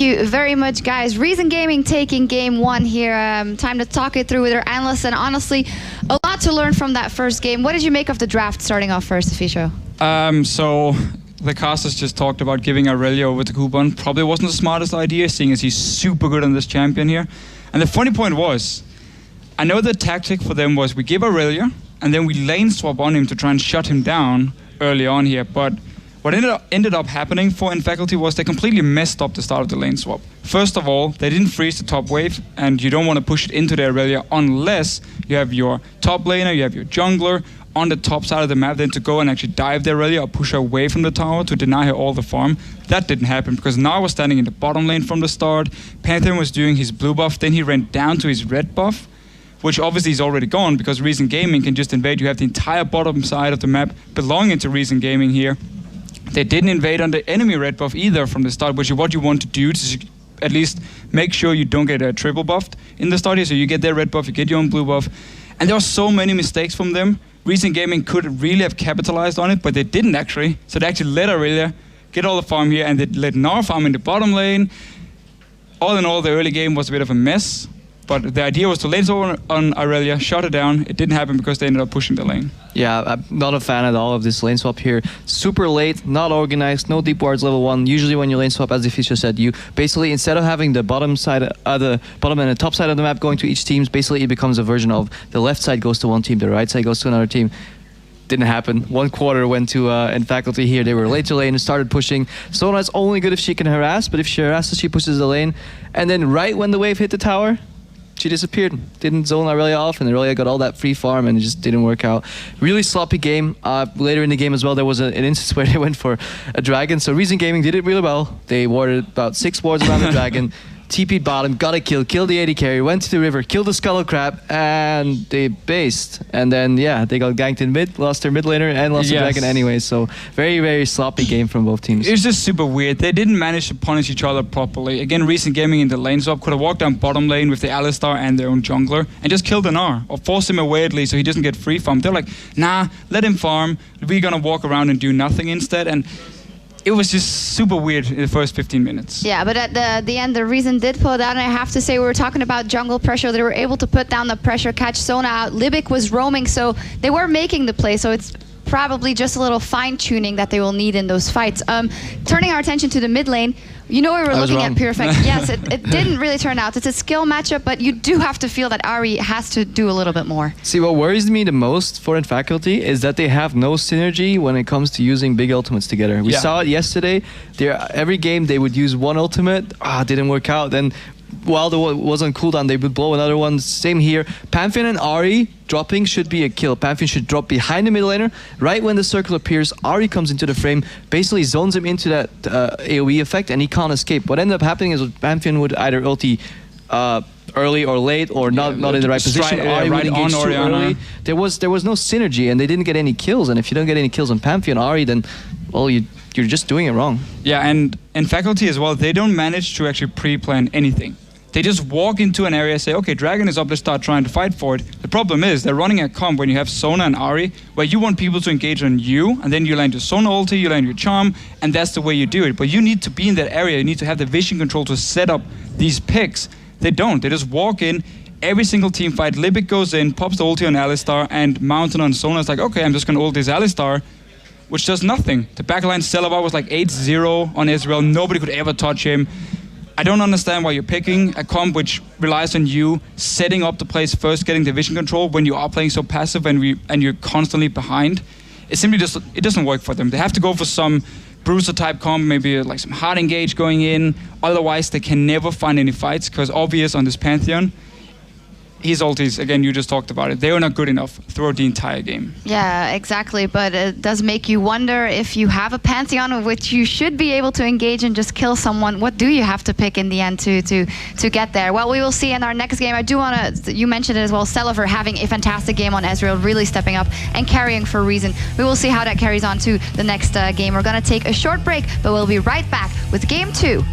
Thank you very much, guys. Reason Gaming taking game one here. Time to talk it through with our analysts, and honestly, a lot to learn from that first game. What did you make of the draft starting off first, Fisho? So the casters just talked about giving Aurelia over to Coupon. Probably wasn't the smartest idea, seeing as he's super good on this champion here. And the funny point was, I know the tactic for them was we give Aurelia, and then we lane swap on him to try and shut him down early on here. But what ended up happening for Faculty was they completely messed up the start of the lane swap. First of all, they didn't freeze the top wave, and you don't want to push it into the Aurelia unless you have your top laner, you have your jungler on the top side of the map, then to go and actually dive the Aurelia or push her away from the tower to deny her all the farm. That didn't happen because Gnar was standing in the bottom lane from the start, Pantheon was doing his blue buff, then he ran down to his red buff, which obviously is already gone because Reason Gaming can just invade. You have the entire bottom side of the map belonging to Reason Gaming here. They didn't invade on the enemy red buff either from the start, which is what you want to do to at least make sure you don't get a triple buffed in the start here. So you get their red buff, you get your own blue buff. And there were so many mistakes from them. Reason Gaming could really have capitalized on it, but they didn't actually. So they actually let Aurelia get all the farm here, and they let Gnar farm in the bottom lane. All in all, the early game was a bit of a mess. But the idea was to lane over on Aurelia, shut it down. It didn't happen because they ended up pushing the lane. Yeah, I'm not a fan at all of this lane swap here. Super late, not organized, no deep wards level 1. Usually when you lane swap, as the Fisho said, you basically, instead of having the bottom side, the bottom and the top side of the map going to each team, basically it becomes a version of the left side goes to one team, the right side goes to another team. Didn't happen. 1 quarter went to Faculty here. They were late to lane and started pushing. Sona's only good if she can harass, but if she harasses, she pushes the lane. And then right when the wave hit the tower, she disappeared. Didn't zone Aurelia off, and Aurelia got all that free farm, and it just didn't work out. Really sloppy game. Later in the game as well, there was an instance where they went for a dragon. So Reason Gaming did it really well. They warded about 6 wards around the dragon, TP'd bottom, got a kill, killed the AD carry, went to the river, killed the Scuttle Crab, and they based. And then, yeah, they got ganked in mid, lost their mid laner, and lost the dragon anyway. So very, very sloppy game from both teams. It was just super weird. They didn't manage to punish each other properly. Again, Reason Gaming in the lane swap could have walked down bottom lane with the Alistar and their own jungler and just killed Gnar, or force him away at least so he doesn't get free farm. They're like, nah, let him farm. We're gonna walk around and do nothing instead. And it was just super weird in the first 15 minutes. Yeah, but at the end, the Reason did pull down. And I have to say, we were talking about jungle pressure. They were able to put down the pressure, catch Sona out. Libic was roaming, so they were making the play. So it's probably just a little fine-tuning that they will need in those fights. Turning our attention to the mid lane, you know we were looking at Purified. Yes, it didn't really turn out. It's a skill matchup, but you do have to feel that Ahri has to do a little bit more. See, what worries me the most for Faculty is that they have no synergy when it comes to using big ultimates together. We saw it yesterday. Every game they would use one ultimate. Didn't work out. Then while the was on cooldown, they would blow another one. Same here. Pantheon and Ahri dropping should be a kill. Pantheon should drop behind the middle laner. Right when the circle appears, Ahri comes into the frame, basically zones him into that AoE effect, and he can't escape. What ended up happening is Pantheon would either ulti early or late, or not in the right position. Ahri would engage too early. There was no synergy, and they didn't get any kills. And if you don't get any kills on Pantheon Ahri, then well, you're just doing it wrong. Yeah, and Faculty as well, they don't manage to actually pre-plan anything. They just walk into an area, say, okay, dragon is up, let's start trying to fight for it. The problem is, they're running a comp when you have Sona and Ahri, where you want people to engage on you, and then you land your Sona ulti, you land your charm, and that's the way you do it. But you need to be in that area, you need to have the vision control to set up these picks. They don't, they just walk in, every single team fight, Libic goes in, pops the ulti on Alistar, and Mountain on Sona is like, okay, I'm just gonna ult this Alistar, which does nothing. The backline Celabar was like 8-0 on Israel, nobody could ever touch him. I don't understand why you're picking a comp which relies on you setting up the plays first, getting the vision control when you are playing so passive and you're constantly behind. It simply just, it doesn't work for them. They have to go for some bruiser type comp, maybe like some hard engage going in. Otherwise, they can never find any fights because obvious on this Pantheon, his ultis, again, you just talked about it, they were not good enough throughout the entire game. Yeah, exactly, but it does make you wonder if you have a Pantheon of which you should be able to engage and just kill someone, what do you have to pick in the end to get there? Well, we will see in our next game. I do want to, you mentioned it as well, Celabar having a fantastic game on Ezreal, really stepping up and carrying for Reason. We will see how that carries on to the next game. We're going to take a short break, but we'll be right back with Game 2